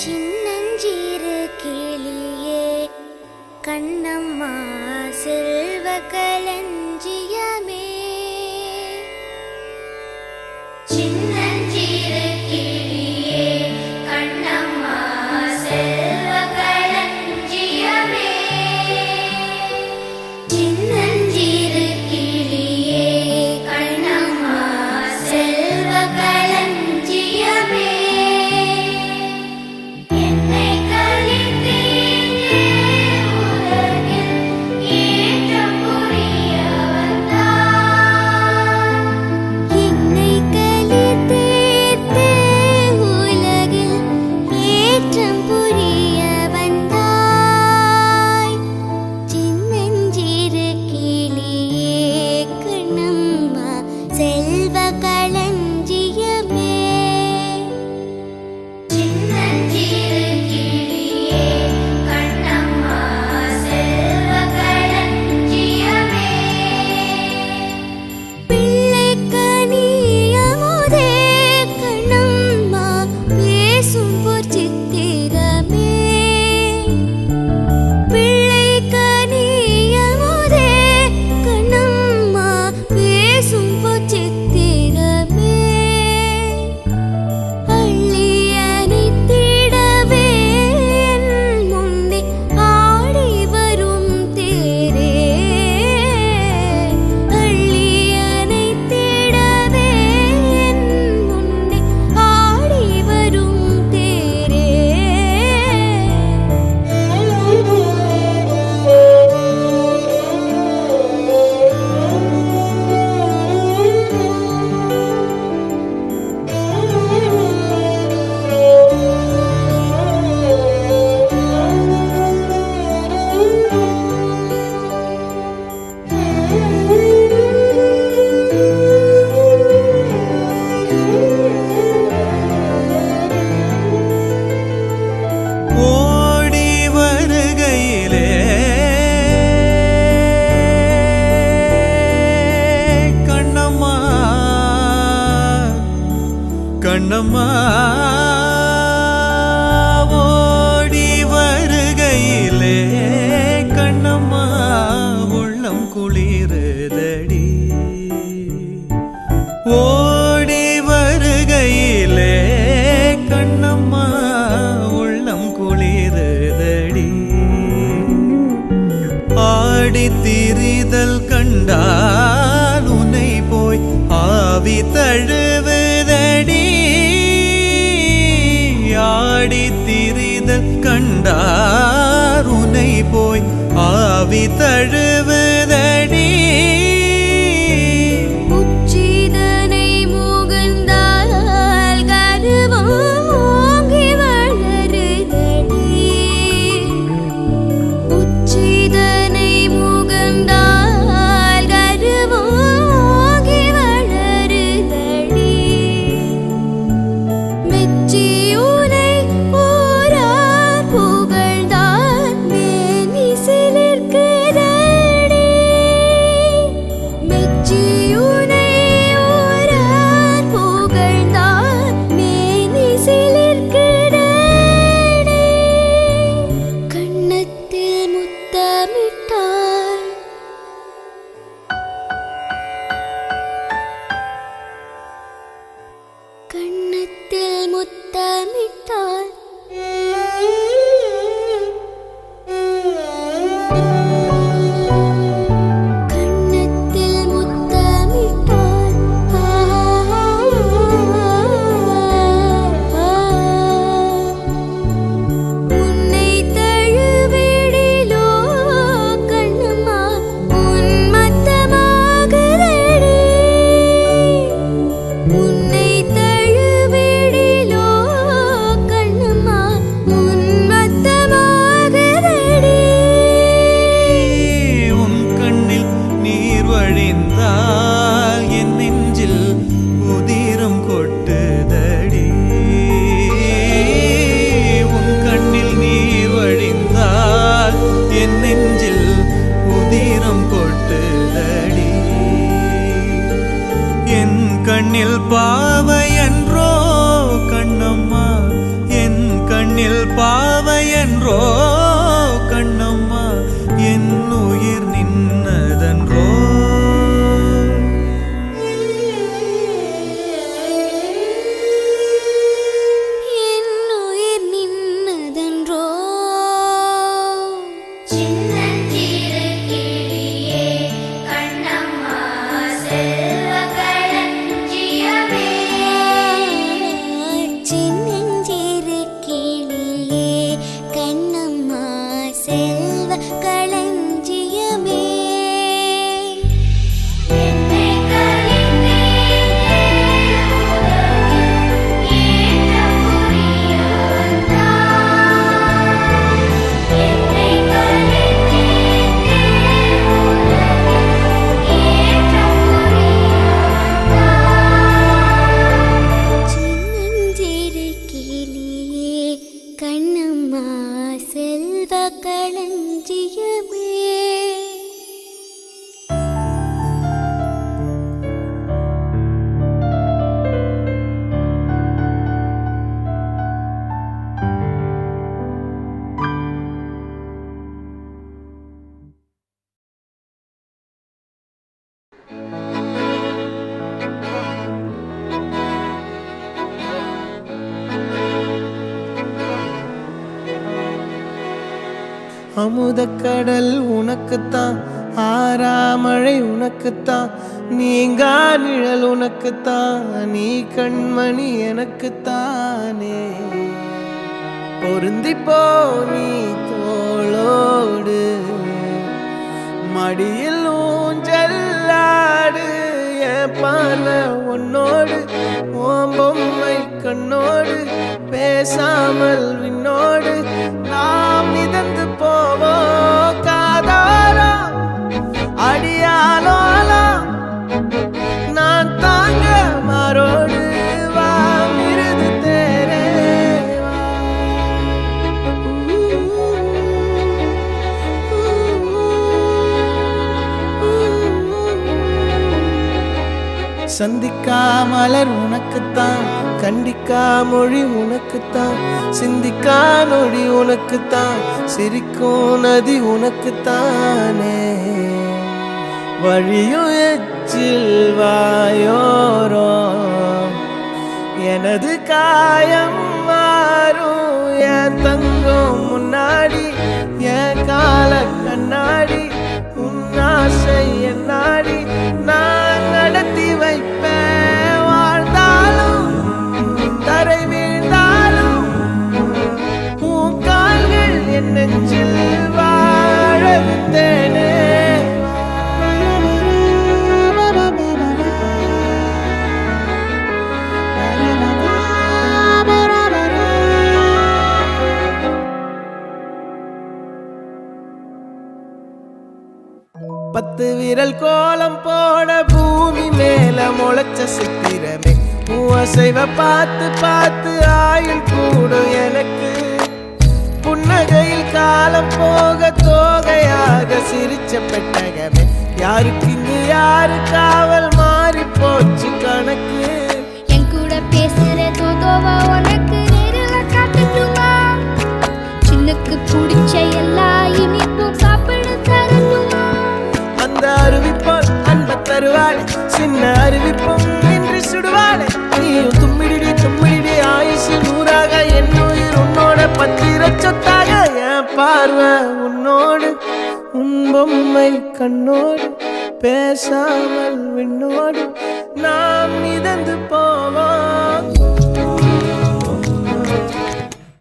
சின்னஞ்சிறு கிளியே கண்ணம்மா செல்வ களஞ்சியமே. சின்னஞ்சிறு கிளியே கண்ணம்மா செல்வ களஞ்சியமே. சின்னஞ்சிறு கிளியே கண்ணம்மா செல்வ களஞ்சியமே. கண்ணம்மா ஓடி வருகையிலே கண்ணம்மா உள்ளம் குளிருதடி. ஓடி வருகையிலே கண்ணம்மா உள்ளம் குளிருதடி. ஆடி திரிதல் கண்டால் உன்னை போய் ஆவி தழுவுதடி. ஆடி திரிதல் கண்டார் உன்னை போய் ஆவி தழுவுதடி. உச்சிதனை முகந்தால் கருவம் ஓங்கி வளருதடி. உச்சிதனை முகந்தால் கருவம் ஓங்கி வளருதடி. மெச்சியுனை ஓரார் புகழ்ந்தார் மேனி சிலிர்க்குதடி. பாவையன்றோ கண்ணம்மா என் உயிர் நின்னதன்றோ. என் உயிர் நின்னதன்றோ. சின்னஞ்சிறு கிளியே கண்ணம்மா செல்வ களஞ்சியமே. சின்னஞ்சிறு கிளியே கண்ணம்மா செல்வ களஞ்சியமே. என்னை கலிந்தே உலகில் ஏற்ற புரியாதா. என்னை கலிந்தே உலகில் ஏற்ற புரியாதா. சின்னஞ்சிறு கிளியே கண்ணம்மா செல்வ களஞ்சியமே. அமுதக்கடல் உனக்குத்தான், ஆறாமழை உனக்குத்தான், நீங்கா நிழல் உனக்குத்தான், நீ கண்மணி எனக்குத்தானே. பொருந்திப்போ நீ தோளோடு, மடியில் ஊஞ்சல்லாடு, என் பார்வை உன்னோடு, ஓம் பொம்மை கண்ணோடு, பேசாமல் விண்ணோடு நாம் மிதந்து போவோம் காதாரா அடியாலோலா. நான் தாங்க மாறோடு வா மிருது தேரே வா. சந்திக்கா மலர் உனக்குத்தான், கண்டிக்கா மொழி உனக்குத்தான், சிந்திக்கா நொடி உனக்குத்தான், சிரிக்கும் நதி உனக்குத்தானே. வழியும் எச்சில் வாயோரோ எனது காயம் மாறும், என் தங்கம் முன்னாடி என் கால கண்ணாடி, உன் ஆசை என் நாடி நான் நடத்தி வைப்பேன். வாழ்ந்தாலும் தரை வீழ்ந்தாலும் உன் கால்கள் என் நெஞ்சில் வாழ விட்டேனே. பத்து விரல் கோலம் போட பூமி மேல முளைச்ச சித்திரமே, அசைவ பார்த்து பார்த்து ஆயுள் கூடும் எனக்கு. புன்னகையில் காலம் போக தோகையாக சிரிச்ச பெட்டகமே, யாருக்கு இங்கு யாரு காவல் மாறி போச்சு கணக்கு. என் கூட பேசுற தோதோவா உனக்கு நேரில் காட்டட்டுமா? சின்னுக்கு பிடிச்ச எல்லா இனிப்பும் சாப்பிட தரணுமா? அந்த அருவிப்போல் அன்ப தருவாள், சின்ன அருவிப்பும் நின்று சுடுவாளே. நீயும் தும்மிடி தும்மிடி ஆயுசு நூறாக, என் உயிர் உன்னோட பத்திர சொத்தாக. என் பார்வை உன்னோடு, உன் பொம்மை கண்ணோடு, பேசாமல் விண்ணோடு நாம் மிதந்து போவோம்.